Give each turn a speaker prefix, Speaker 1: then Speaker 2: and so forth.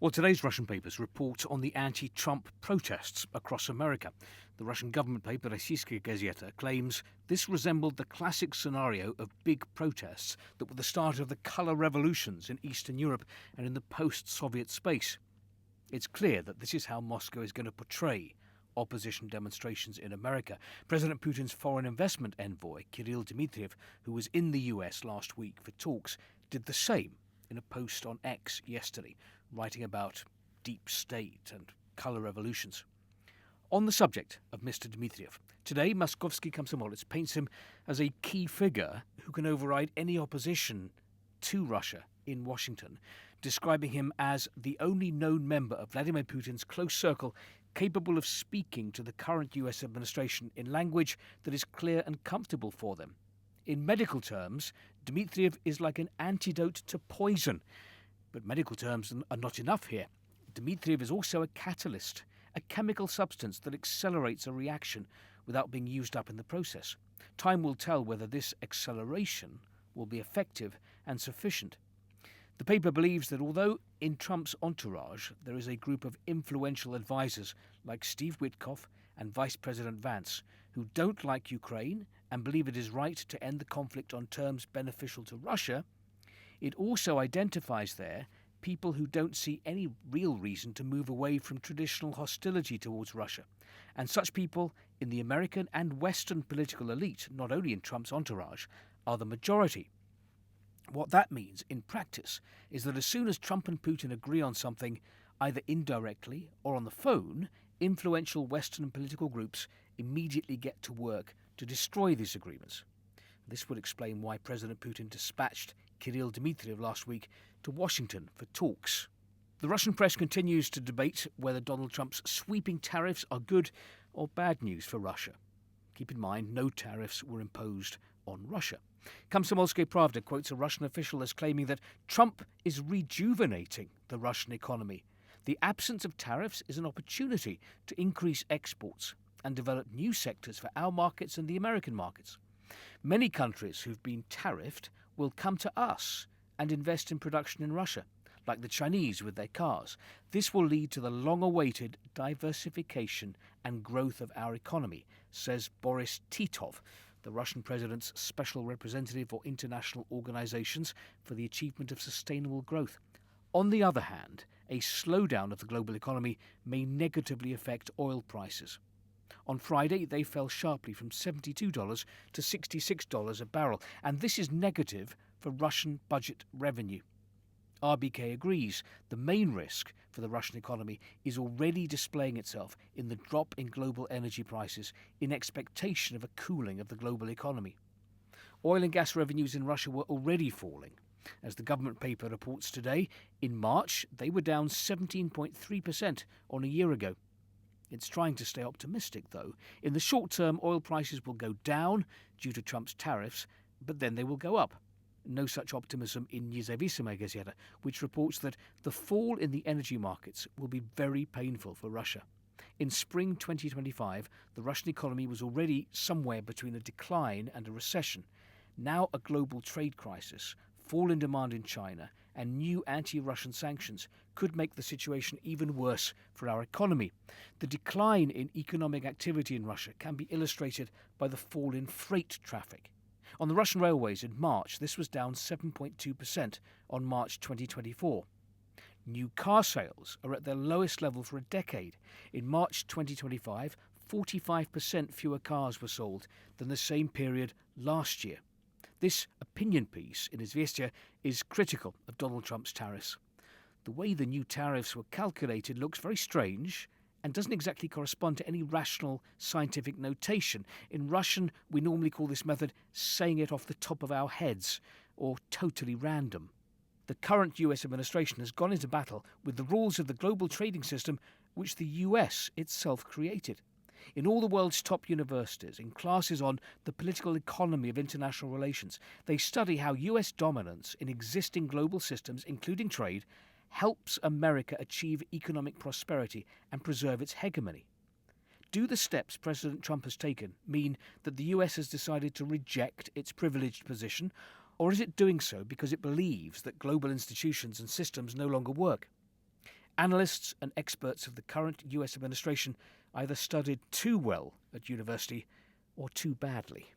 Speaker 1: Well, today's Russian papers report on the anti-Trump protests across America. The Russian government paper Российская газета claims this resembled the classic scenario of big protests that were the start of the colour revolutions in Eastern Europe and in the post-Soviet space. It's clear that this is how Moscow is going to portray opposition demonstrations in America. President Putin's foreign investment envoy, Kirill Dmitriev, who was in the US last week for talks, did the same in a post on X yesterday, writing about deep state and colour revolutions. On the subject of Mr. Dmitriev, today Moskovsky Komsomolets paints him as a key figure who can override any opposition to Russia in Washington, describing him as the only known member of Vladimir Putin's close circle capable of speaking to the current US administration in language that is clear and comfortable for them. In medical terms, Dmitriev is like an antidote to poison. But medical terms are not enough here. Dmitriev is also a catalyst, a chemical substance that accelerates a reaction without being used up in the process. Time will tell whether this acceleration will be effective and sufficient. The paper believes that although in Trump's entourage there is a group of influential advisers like Steve Witkoff and Vice President Vance who don't like Ukraine and believe it is right to end the conflict on terms beneficial to Russia, it also identifies there people who don't see any real reason to move away from traditional hostility towards Russia. And such people in the American and Western political elite, not only in Trump's entourage, are the majority. What that means in practice is that as soon as Trump and Putin agree on something, either indirectly or on the phone, influential Western political groups immediately get to work to destroy these agreements. This would explain why President Putin dispatched Kirill Dmitriev last week to Washington for talks. The Russian press continues to debate whether Donald Trump's sweeping tariffs are good or bad news for Russia. Keep in mind, no tariffs were imposed on Russia. Komsomolskaya Pravda quotes a Russian official as claiming that Trump is rejuvenating the Russian economy. The absence of tariffs is an opportunity to increase exports and develop new sectors for our markets and the American markets. Many countries who've been tariffed will come to us and invest in production in Russia, like the Chinese with their cars. This will lead to the long-awaited diversification and growth of our economy, says Boris Titov, the Russian president's special representative for international organizations for the achievement of sustainable growth. On the other hand, a slowdown of the global economy may negatively affect oil prices. On Friday, they fell sharply from $72 to $66 a barrel, and this is negative for Russian budget revenue. RBK agrees the main risk for the Russian economy is already displaying itself in the drop in global energy prices in expectation of a cooling of the global economy. Oil and gas revenues in Russia were already falling. As the government paper reports today, in March they were down 17.3% on a year ago. It's trying to stay optimistic, though. In the short term, oil prices will go down due to Trump's tariffs, but then they will go up. No such optimism in Nezavisimaya Gazeta, which reports that the fall in the energy markets will be very painful for Russia. In spring 2025, the Russian economy was already somewhere between a decline and a recession. Now a global trade crisis, fall in demand in China, and new anti-Russian sanctions could make the situation even worse for our economy. The decline in economic activity in Russia can be illustrated by the fall in freight traffic. On the Russian railways in March, this was down 7.2% on March 2024. New car sales are at their lowest level for a decade. In March 2025, 45% fewer cars were sold than the same period last year. This opinion piece in Izvestia is critical of Donald Trump's tariffs. The way the new tariffs were calculated looks very strange and doesn't exactly correspond to any rational scientific notation. In Russian, we normally call this method saying it off the top of our heads, or totally random. The current US administration has gone into battle with the rules of the global trading system which the US itself created. In all the world's top universities, in classes on the political economy of international relations, they study how US dominance in existing global systems, including trade, helps America achieve economic prosperity and preserve its hegemony. Do the steps President Trump has taken mean that the US has decided to reject its privileged position, or is it doing so because it believes that global institutions and systems no longer work? Analysts and experts of the current US administration either studied too well at university or too badly.